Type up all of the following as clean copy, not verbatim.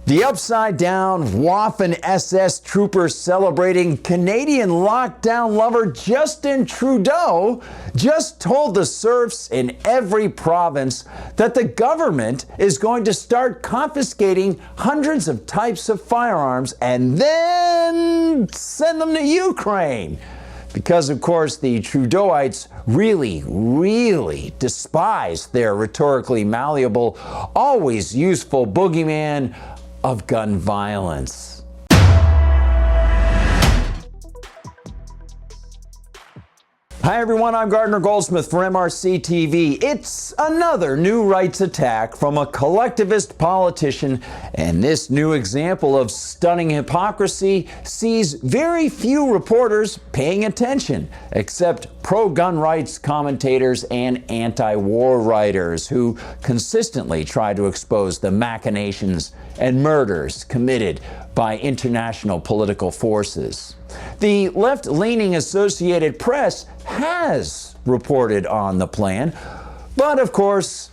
The upside-down Waffen-SS-Trooper-celebrating Canadian lockdown lover Justin Trudeau just told the serfs in every province that the government is going to start confiscating hundreds of types of firearms and then send them to Ukraine. Because, of course, the Trudeau-ites really despise their rhetorically malleable, always useful bogeyman of gun violence. Hi everyone, I'm Gardner Goldsmith for MRC-TV. It's another new rights attack from a collectivist politician, and this new example of stunning hypocrisy sees very few reporters paying attention, except pro-gun rights commentators and anti-war writers who consistently try to expose the machinations and murders committed by international political forces. The left-leaning Associated Press has reported on the plan, but of course,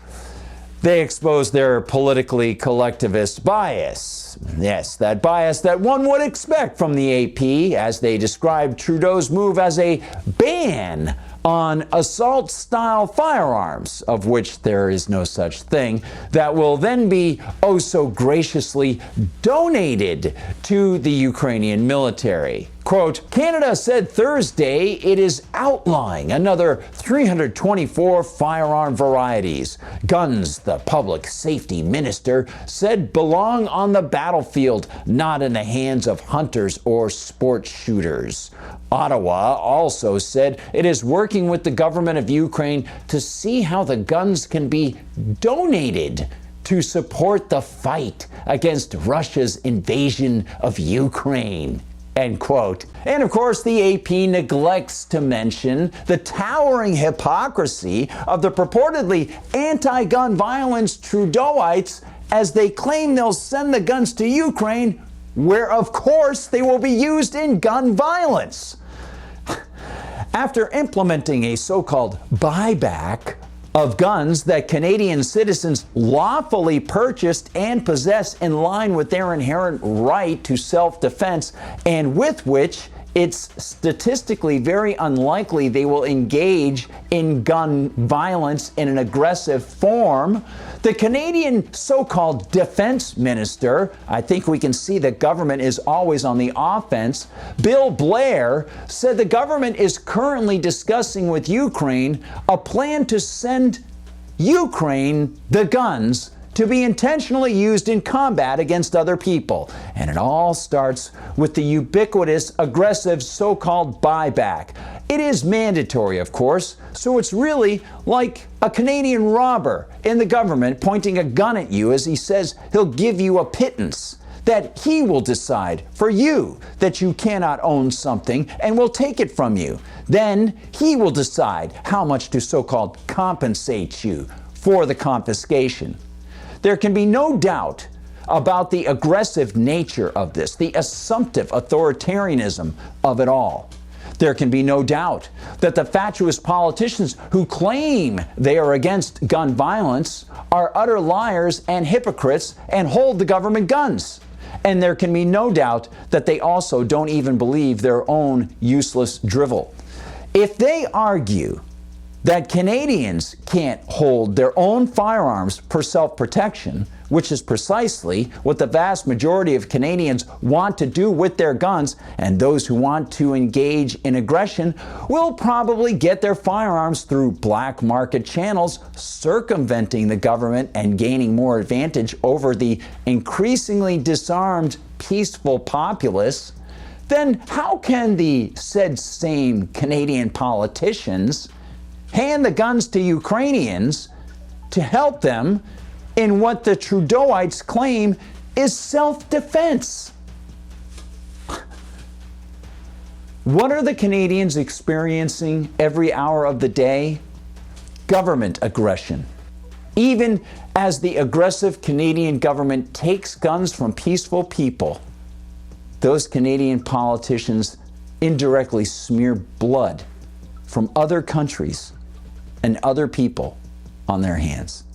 they expose their politically collectivist bias. Yes, that bias that one would expect from the AP as they describe Trudeau's move as a ban on assault-style firearms, of which there is no such thing, that will then be oh so graciously donated to the Ukrainian military. Quote, Canada said Thursday it is outlawing another 324 firearm varieties. Guns, the public safety minister said, belong on the battlefield, not in the hands of hunters or sport shooters. Ottawa also said it is working with the government of Ukraine to see how the guns can be donated to support the fight against Russia's invasion of Ukraine. End quote. And of course, the AP neglects to mention the towering hypocrisy of the purportedly anti-gun violence Trudeau-ites as they claim they'll send the guns to Ukraine, where of course they will be used in gun violence. After implementing a so-called buyback of guns that Canadian citizens lawfully purchased and possess in line with their inherent right to self-defense, and with which it's statistically very unlikely they will engage in gun violence in an aggressive form, the Canadian so-called defense minister, I think we can see the government is always on the offense, Bill Blair, said the government is currently discussing with Ukraine a plan to send Ukraine the guns to be intentionally used in combat against other people. And it all starts with the ubiquitous, aggressive so-called buyback. It is mandatory, of course, so it's really like a Canadian robber in the government pointing a gun at you as he says he'll give you a pittance, that he will decide for you that you cannot own something and will take it from you. Then he will decide how much to so-called compensate you for the confiscation. There can be no doubt about the aggressive nature of this, the assumptive authoritarianism of it all. There can be no doubt that the fatuous politicians who claim they are against gun violence are utter liars and hypocrites and hold the government guns. And there can be no doubt that they also don't even believe their own useless drivel. If they argue that Canadians can't hold their own firearms for self-protection, which is precisely what the vast majority of Canadians want to do with their guns, and those who want to engage in aggression will probably get their firearms through black market channels, circumventing the government and gaining more advantage over the increasingly disarmed, peaceful populace, then how can the said same Canadian politicians hand the guns to Ukrainians to help them in what the Trudeau-ites claim is self-defense? What are the Canadians experiencing every hour of the day? Government aggression. Even as the aggressive Canadian government takes guns from peaceful people, those Canadian politicians indirectly smear blood from other countries and other people on their hands.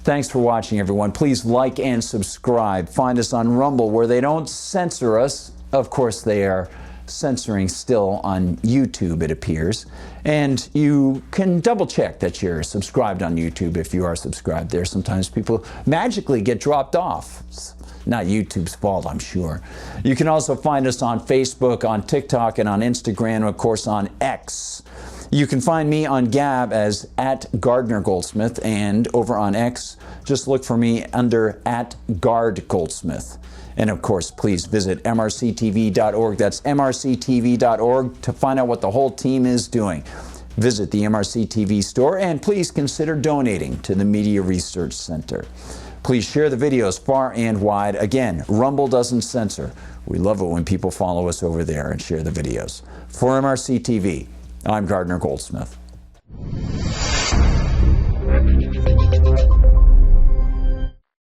Thanks for watching, everyone. Please like and subscribe. Find us on Rumble, where they don't censor us. Of course, they are censoring still on YouTube, it appears. And you can double check that you're subscribed on YouTube if you are subscribed there. Sometimes people magically get dropped off. It's not YouTube's fault, I'm sure. You can also find us on Facebook, on TikTok, and on Instagram, and of course on X. You can find me on Gab as @GardnerGoldsmith, and over on X, just look for me under @GuardGoldsmith. And of course, please visit MRCTV.org. That's MRCTV.org to find out what the whole team is doing. Visit the MRC TV store, and please consider donating to the Media Research Center. Please share the videos far and wide. Again, Rumble doesn't censor. We love it when people follow us over there and share the videos. For MRC TV, I'm Gardner Goldsmith.